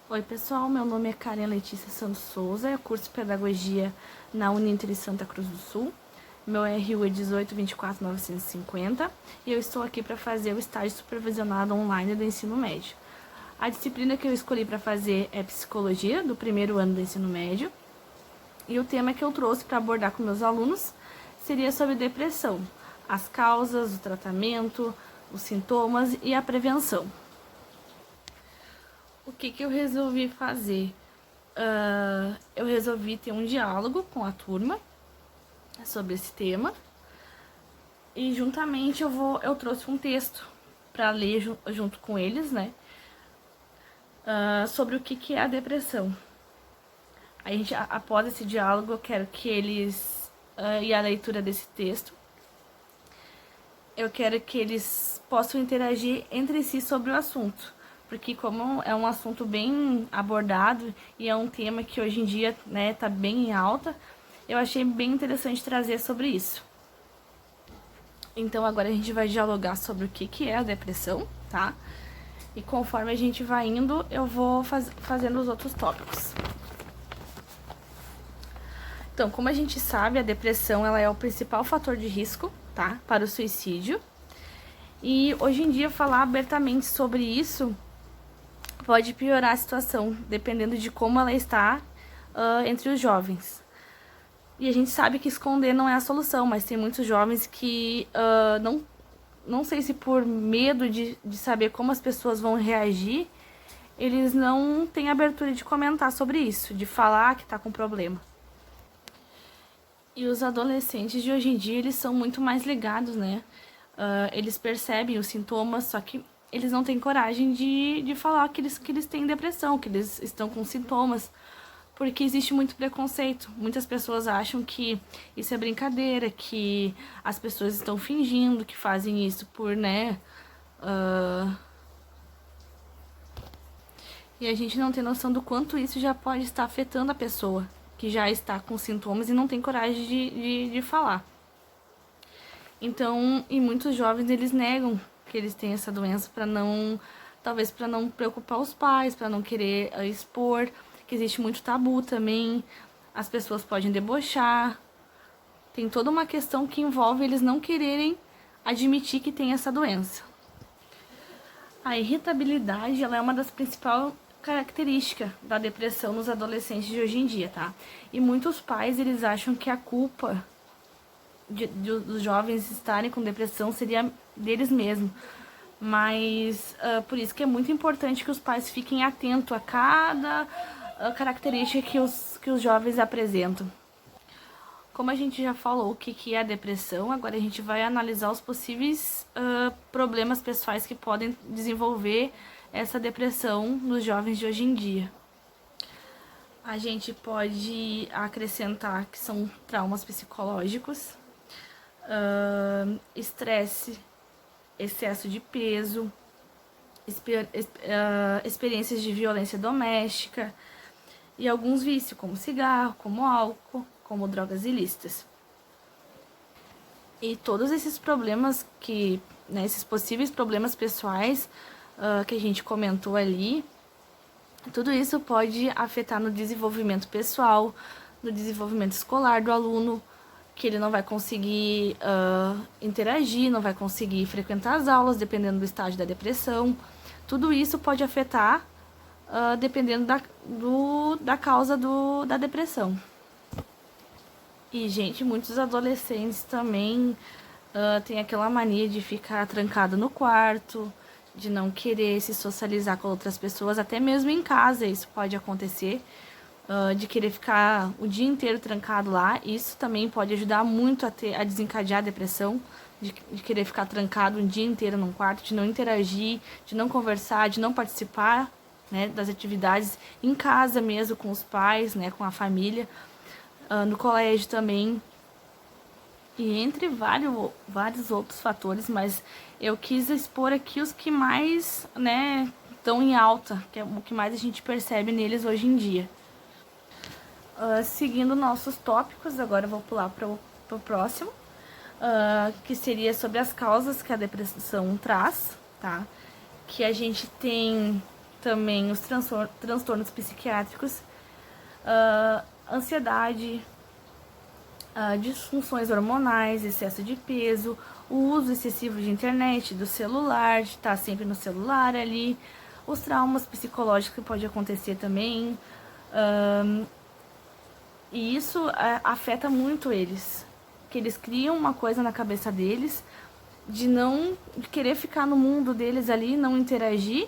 Oi pessoal, meu nome é Karen Letícia Santos Souza, eu curso Pedagogia na Uninter de Santa Cruz do Sul. Meu RU é 1824950 e eu estou aqui para fazer o estágio supervisionado online do ensino médio. A disciplina que eu escolhi para fazer é Psicologia, do primeiro ano do ensino médio. E o tema que eu trouxe para abordar com meus alunos seria sobre depressão, as causas, o tratamento, os sintomas e a prevenção. O que eu resolvi fazer? Eu resolvi ter um diálogo com a turma sobre esse tema. E juntamente eu trouxe um texto para ler junto com eles, né? Sobre o que é a depressão. Após esse diálogo, eu quero que eles, e a leitura desse texto, eu quero que eles possam interagir entre si sobre o assunto. Porque como é um assunto bem abordado e é um tema que hoje em dia, né, tá bem em alta, eu achei bem interessante trazer sobre isso. Então agora a gente vai dialogar sobre o que é a depressão, tá? E conforme a gente vai indo, eu vou fazendo os outros tópicos. Então, como a gente sabe, a depressão ela é o principal fator de risco, tá? Para o suicídio. E hoje em dia falar abertamente sobre isso pode piorar a situação, dependendo de como ela está entre os jovens. E a gente sabe que esconder não é a solução, mas tem muitos jovens que não sei se por medo de saber como as pessoas vão reagir, eles não têm abertura de comentar sobre isso, de falar que tá com problema. E os adolescentes de hoje em dia, eles são muito mais ligados, né? Eles percebem os sintomas, só que eles não têm coragem de falar que eles têm depressão, que eles estão com sintomas, porque existe muito preconceito. Muitas pessoas acham que isso é brincadeira, que as pessoas estão fingindo que fazem isso por, né? E a gente não tem noção do quanto isso já pode estar afetando a pessoa que já está com sintomas e não tem coragem de falar. Então, e muitos jovens, eles negam que eles têm essa doença talvez para não preocupar os pais, para não querer expor, que existe muito tabu também, as pessoas podem debochar. Tem toda uma questão que envolve eles não quererem admitir que tem essa doença. A irritabilidade, ela é uma das principais características da depressão nos adolescentes de hoje em dia, tá? E muitos pais, eles acham que a culpa dos jovens estarem com depressão seria deles mesmos. Mas por isso que é muito importante que os pais fiquem atentos a cada característica que os jovens apresentam. Como a gente já falou o que é a depressão, agora a gente vai analisar os possíveis problemas pessoais que podem desenvolver essa depressão nos jovens de hoje em dia. A gente pode acrescentar que são traumas psicológicos, estresse, excesso de peso, experiências de violência doméstica e alguns vícios, como cigarro, como álcool, como drogas ilícitas. E todos esses problemas esses possíveis problemas pessoais que a gente comentou ali, tudo isso pode afetar no desenvolvimento pessoal, no desenvolvimento escolar do aluno, que ele não vai conseguir interagir, não vai conseguir frequentar as aulas, dependendo do estágio da depressão. Tudo isso pode afetar dependendo da causa da depressão. E, gente, muitos adolescentes também têm aquela mania de ficar trancado no quarto, de não querer se socializar com outras pessoas, até mesmo em casa isso pode acontecer, de querer ficar o dia inteiro trancado lá. Isso também pode ajudar muito a desencadear a depressão, de querer ficar trancado um dia inteiro num quarto, de não interagir, de não conversar, de não participar, né, das atividades em casa mesmo, com os pais, né, com a família, no colégio também. E entre vários outros fatores, mas eu quis expor aqui os que mais, né, estão em alta, que é o que mais a gente percebe neles hoje em dia. Seguindo nossos tópicos, agora eu vou pular para o próximo, que seria sobre as causas que a depressão traz, tá? Que a gente tem também os transtornos psiquiátricos, ansiedade, disfunções hormonais, excesso de peso, o uso excessivo de internet, do celular, de estar sempre no celular ali, os traumas psicológicos que pode acontecer também, e isso afeta muito eles, que eles criam uma coisa na cabeça deles, de querer ficar no mundo deles ali, não interagir,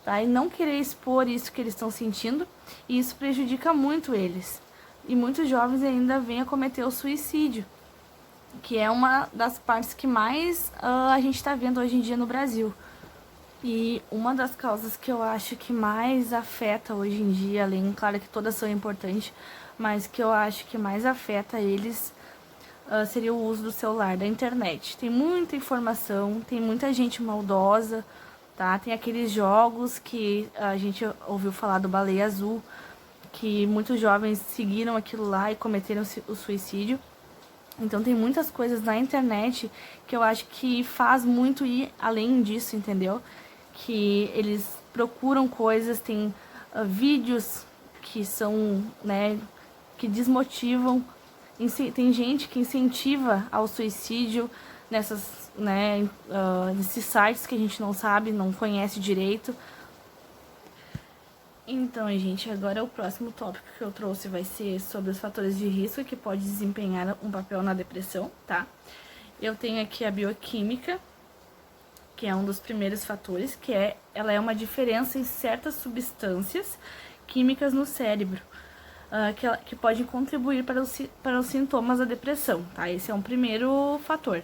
tá? E não querer expor isso que eles estão sentindo, e isso prejudica muito eles. E muitos jovens ainda vêm a cometer o suicídio, que é uma das partes que mais a gente está vendo hoje em dia no Brasil. E uma das causas que eu acho que mais afeta hoje em dia, além, claro que todas são importantes, mas que eu acho que mais afeta eles seria o uso do celular, da internet. Tem muita informação, tem muita gente maldosa, tá? Tem aqueles jogos que a gente ouviu falar do Baleia Azul, que muitos jovens seguiram aquilo lá e cometeram o suicídio. Então tem muitas coisas na internet que eu acho que faz muito ir além disso, entendeu? Que eles procuram coisas, tem vídeos que são, né, que desmotivam. Tem gente que incentiva ao suicídio nesses sites que a gente não sabe, não conhece direito. Então, gente, agora o próximo tópico que eu trouxe vai ser sobre os fatores de risco que pode desempenhar um papel na depressão, tá? Eu tenho aqui a bioquímica, que é um dos primeiros fatores, ela é uma diferença em certas substâncias químicas no cérebro, que pode contribuir para os sintomas da depressão, tá? Esse é um primeiro fator.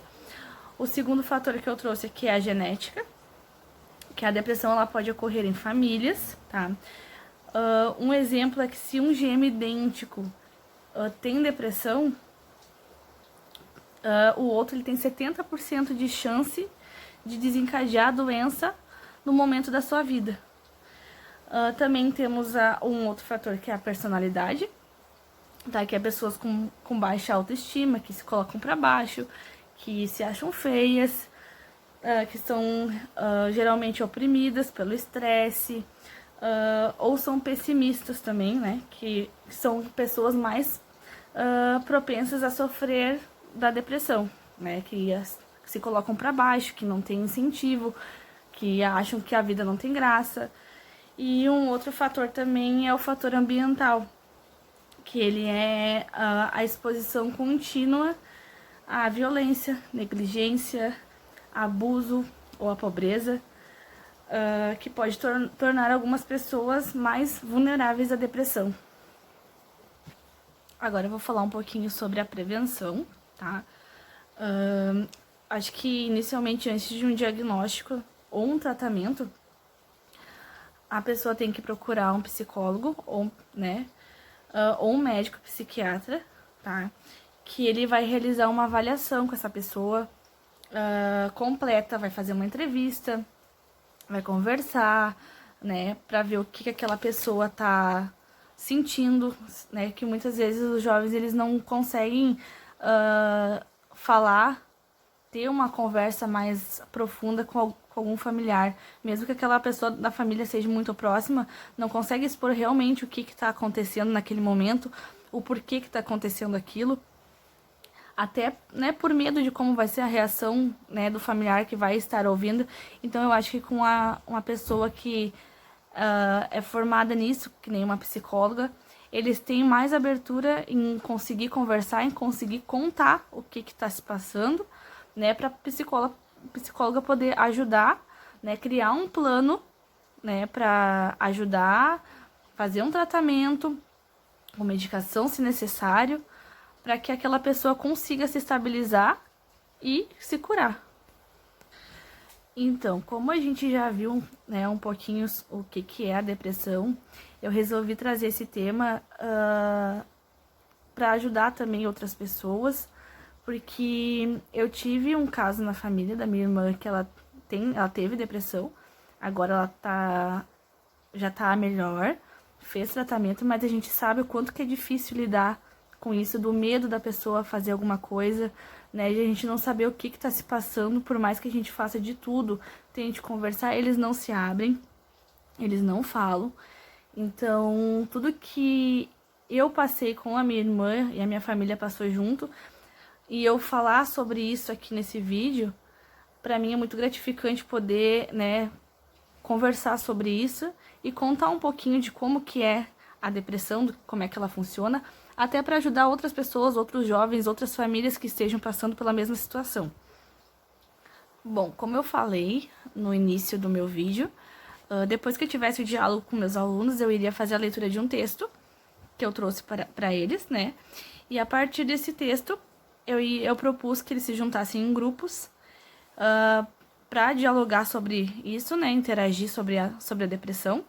O segundo fator que eu trouxe aqui é a genética, que a depressão ela pode ocorrer em famílias, tá? Um exemplo é que se um gêmeo idêntico tem depressão, o outro ele tem 70% de chance de desencadear a doença no momento da sua vida. Também temos um outro fator que é a personalidade, tá? Que é pessoas com baixa autoestima, que se colocam para baixo, que se acham feias, que são geralmente oprimidas pelo estresse, ou são pessimistas também, né? Que são pessoas mais propensas a sofrer da depressão, né? Que se colocam para baixo, que não tem incentivo, que acham que a vida não tem graça. E um outro fator também é o fator ambiental, que ele é a exposição contínua à violência, negligência, abuso ou a pobreza, que pode tornar algumas pessoas mais vulneráveis à depressão. Agora eu vou falar um pouquinho sobre a prevenção, tá? Acho que inicialmente, antes de um diagnóstico ou um tratamento, a pessoa tem que procurar um psicólogo ou um médico psiquiatra, tá? Que ele vai realizar uma avaliação com essa pessoa completa, vai fazer uma entrevista, vai conversar, né? Pra ver o que aquela pessoa tá sentindo, né? Que muitas vezes os jovens eles não conseguem falar, ter uma conversa mais profunda com algum familiar, mesmo que aquela pessoa da família seja muito próxima, não consegue expor realmente o que está acontecendo naquele momento, o porquê que está acontecendo aquilo, até, né, por medo de como vai ser a reação, né, do familiar que vai estar ouvindo. Então eu acho que com uma pessoa que é formada nisso, que nem uma psicóloga, eles têm mais abertura em conseguir conversar, em conseguir contar o que está se passando, né, para psicóloga poder ajudar, né, criar um plano, né, para ajudar, fazer um tratamento com medicação se necessário, para que aquela pessoa consiga se estabilizar e se curar. Então, como a gente já viu, né, um pouquinho o que é a depressão, eu resolvi trazer esse tema para ajudar também outras pessoas, porque eu tive um caso na família da minha irmã que ela teve depressão, agora ela já tá melhor, fez tratamento, mas a gente sabe o quanto que é difícil lidar com isso, do medo da pessoa fazer alguma coisa, né, de a gente não saber o que tá se passando, por mais que a gente faça de tudo, tente conversar, eles não se abrem. eles não falam. Então, tudo que eu passei com a minha irmã e a minha família passou junto, e eu falar sobre isso aqui nesse vídeo, pra mim é muito gratificante poder, né, conversar sobre isso e contar um pouquinho de como que é a depressão, como é que ela funciona, até para ajudar outras pessoas, outros jovens, outras famílias que estejam passando pela mesma situação. Bom, como eu falei no início do meu vídeo, depois que eu tivesse o diálogo com meus alunos, eu iria fazer a leitura de um texto que eu trouxe para eles, né? E a partir desse texto, eu propus que eles se juntassem em grupos para dialogar sobre isso, né? Interagir sobre a depressão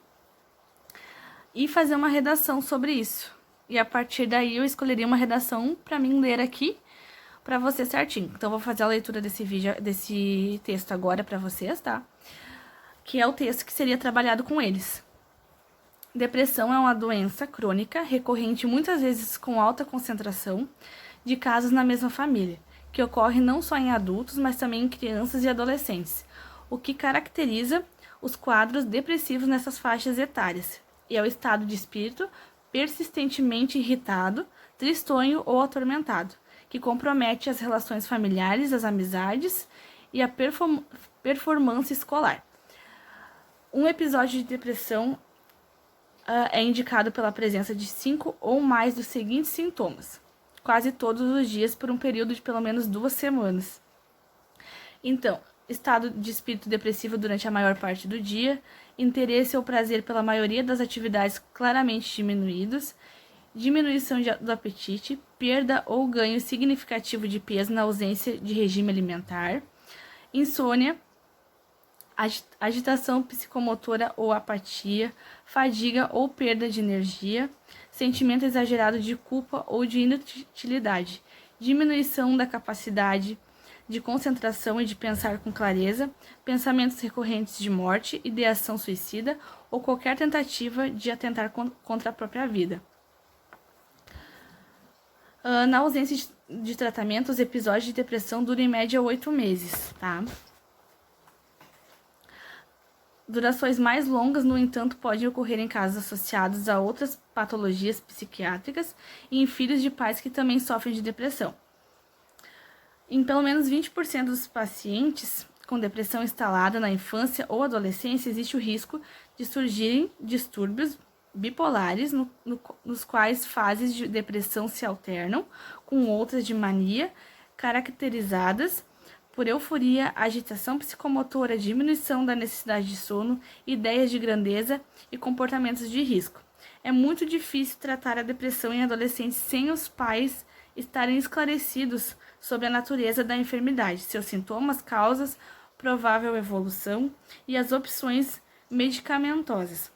e fazer uma redação sobre isso. E a partir daí eu escolheria uma redação para mim ler aqui para você certinho. Então, eu vou fazer a leitura desse texto agora para vocês, tá? Que é o texto que seria trabalhado com eles. Depressão é uma doença crônica, recorrente muitas vezes com alta concentração de casos na mesma família, que ocorre não só em adultos, mas também em crianças e adolescentes, o que caracteriza os quadros depressivos nessas faixas etárias, e é o estado de espírito persistentemente irritado, tristonho ou atormentado, que compromete as relações familiares, as amizades e a performance escolar. Um episódio de depressão é indicado pela presença de 5 ou mais dos seguintes sintomas, quase todos os dias por um período de pelo menos 2 semanas. Então, estado de espírito depressivo durante a maior parte do dia, interesse ou prazer pela maioria das atividades claramente diminuídos, diminuição do apetite, perda ou ganho significativo de peso na ausência de regime alimentar, insônia, agitação psicomotora ou apatia, fadiga ou perda de energia, sentimento exagerado de culpa ou de inutilidade, diminuição da capacidade de concentração e de pensar com clareza, pensamentos recorrentes de morte, ideação suicida ou qualquer tentativa de atentar contra a própria vida. Na ausência de tratamento, os episódios de depressão duram em média 8 meses, tá? Durações mais longas, no entanto, podem ocorrer em casos associados a outras patologias psiquiátricas e em filhos de pais que também sofrem de depressão. Em pelo menos 20% dos pacientes com depressão instalada na infância ou adolescência, existe o risco de surgirem distúrbios bipolares, nos quais fases de depressão se alternam com outras de mania, caracterizadas por euforia, agitação psicomotora, diminuição da necessidade de sono, ideias de grandeza e comportamentos de risco. É muito difícil tratar a depressão em adolescentes sem os pais estarem esclarecidos sobre a natureza da enfermidade, seus sintomas, causas, provável evolução e as opções medicamentosas.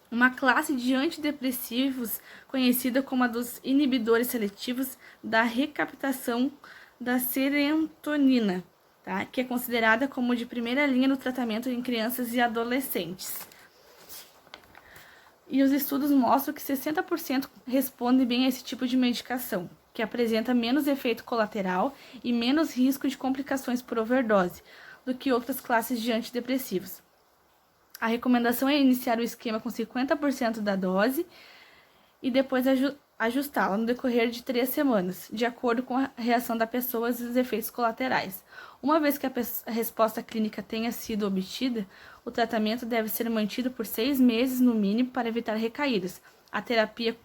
Uma classe de antidepressivos conhecida como a dos inibidores seletivos da recaptação da serotonina, tá? Que é considerada como de primeira linha no tratamento em crianças e adolescentes. E os estudos mostram que 60% respondem bem a esse tipo de medicação, que apresenta menos efeito colateral e menos risco de complicações por overdose do que outras classes de antidepressivos. A recomendação é iniciar o esquema com 50% da dose e depois ajustá-la no decorrer de 3 semanas, de acordo com a reação da pessoa e os efeitos colaterais. Uma vez que a resposta clínica tenha sido obtida, o tratamento deve ser mantido por 6 meses no mínimo para evitar recaídas. A terapia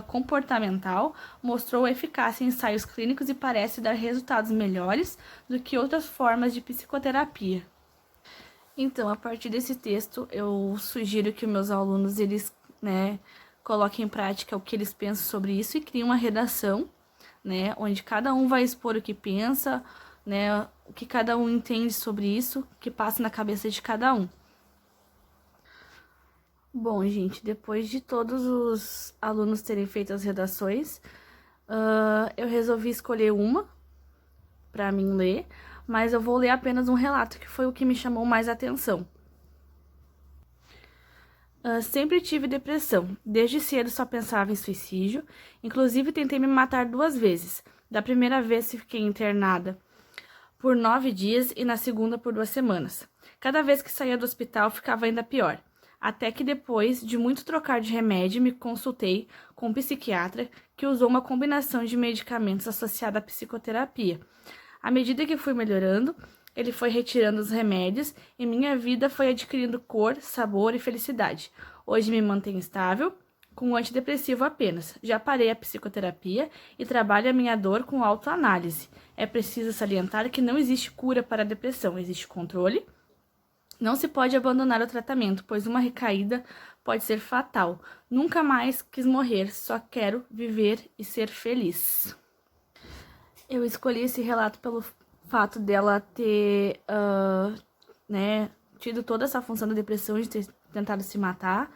comportamental mostrou eficácia em ensaios clínicos e parece dar resultados melhores do que outras formas de psicoterapia. Então, a partir desse texto, eu sugiro que os meus alunos, eles, coloquem em prática o que eles pensam sobre isso e criem uma redação, onde cada um vai expor o que pensa, o que cada um entende sobre isso, o que passa na cabeça de cada um. Bom, gente, depois de todos os alunos terem feito as redações, eu resolvi escolher uma para mim ler, mas eu vou ler apenas um relato que foi o que me chamou mais atenção. Sempre tive depressão. Desde cedo só pensava em suicídio. Inclusive, tentei me matar 2 vezes. Da primeira vez, fiquei internada por 9 dias e na segunda por 2 semanas. Cada vez que saía do hospital, ficava ainda pior. Até que depois de muito trocar de remédio, me consultei com um psiquiatra que usou uma combinação de medicamentos associada à psicoterapia. À medida que fui melhorando, ele foi retirando os remédios e minha vida foi adquirindo cor, sabor e felicidade. Hoje me mantenho estável, com um antidepressivo apenas. Já parei a psicoterapia e trabalho a minha dor com autoanálise. É preciso salientar que não existe cura para a depressão, existe controle. Não se pode abandonar o tratamento, pois uma recaída pode ser fatal. Nunca mais quis morrer, só quero viver e ser feliz. Eu escolhi esse relato pelo fato dela ter, tido toda essa função da depressão, de ter tentado se matar.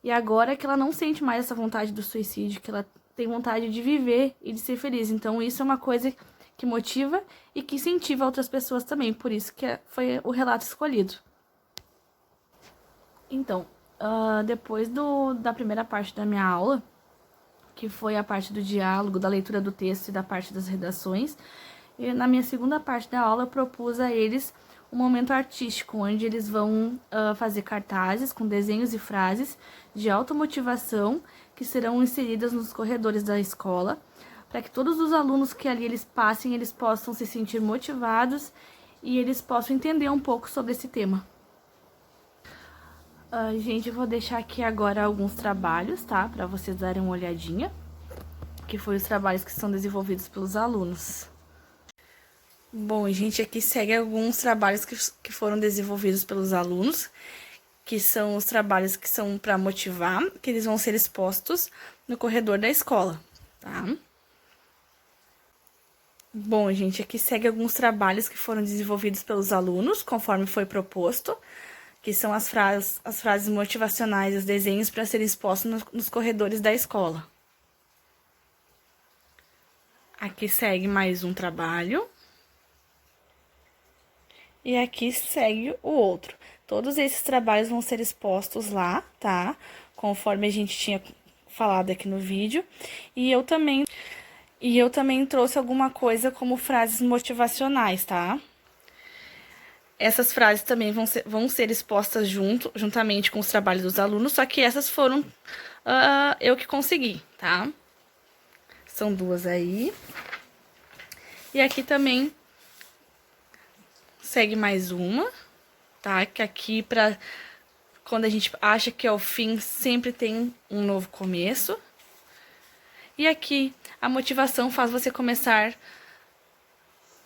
E agora que ela não sente mais essa vontade do suicídio, que ela tem vontade de viver e de ser feliz. Então isso é uma coisa que motiva e que incentiva outras pessoas também. Por isso que foi o relato escolhido. Então, depois da primeira parte da minha aula, que foi a parte do diálogo, da leitura do texto e da parte das redações, e na minha segunda parte da aula eu propus a eles um momento artístico, onde eles vão fazer cartazes com desenhos e frases de automotivação que serão inseridas nos corredores da escola, para que todos os alunos que ali eles passem, eles possam se sentir motivados e eles possam entender um pouco sobre esse tema. Gente, eu vou deixar aqui agora alguns trabalhos, tá? Para vocês darem uma olhadinha, que foi os trabalhos que são desenvolvidos pelos alunos. Bom, gente, aqui segue alguns trabalhos que foram desenvolvidos pelos alunos, que são os trabalhos que são para motivar, que eles vão ser expostos no corredor da escola, tá? Bom, gente, aqui segue alguns trabalhos que foram desenvolvidos pelos alunos, conforme foi proposto, que são as frases motivacionais, os desenhos para serem expostos nos corredores da escola. Aqui segue mais um trabalho. E aqui segue o outro. Todos esses trabalhos vão ser expostos lá, tá? Conforme a gente tinha falado aqui no vídeo. E eu também trouxe alguma coisa como frases motivacionais, tá? Essas frases também vão ser expostas juntamente com os trabalhos dos alunos, só que essas foram eu que consegui, tá? São duas aí. E aqui também segue mais uma, tá? Que aqui, quando a gente acha que é o fim, sempre tem um novo começo. E aqui, a motivação faz você começar,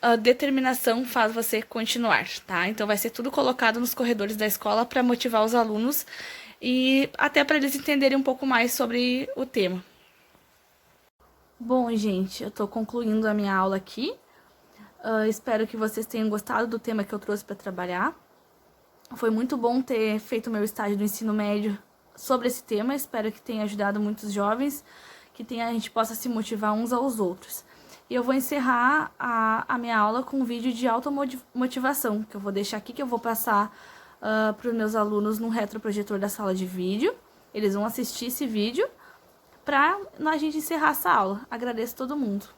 a determinação faz você continuar, tá? Então, vai ser tudo colocado nos corredores da escola para motivar os alunos e até para eles entenderem um pouco mais sobre o tema. Bom, gente, eu tô concluindo a minha aula aqui. Espero que vocês tenham gostado do tema que eu trouxe para trabalhar. Foi muito bom ter feito o meu estágio do ensino médio sobre esse tema. Espero que tenha ajudado muitos jovens, que a gente possa se motivar uns aos outros. E eu vou encerrar a minha aula com um vídeo de automotivação, que eu vou deixar aqui, que eu vou passar para os meus alunos no retroprojetor da sala de vídeo. Eles vão assistir esse vídeo para a gente encerrar essa aula. Agradeço a todo mundo.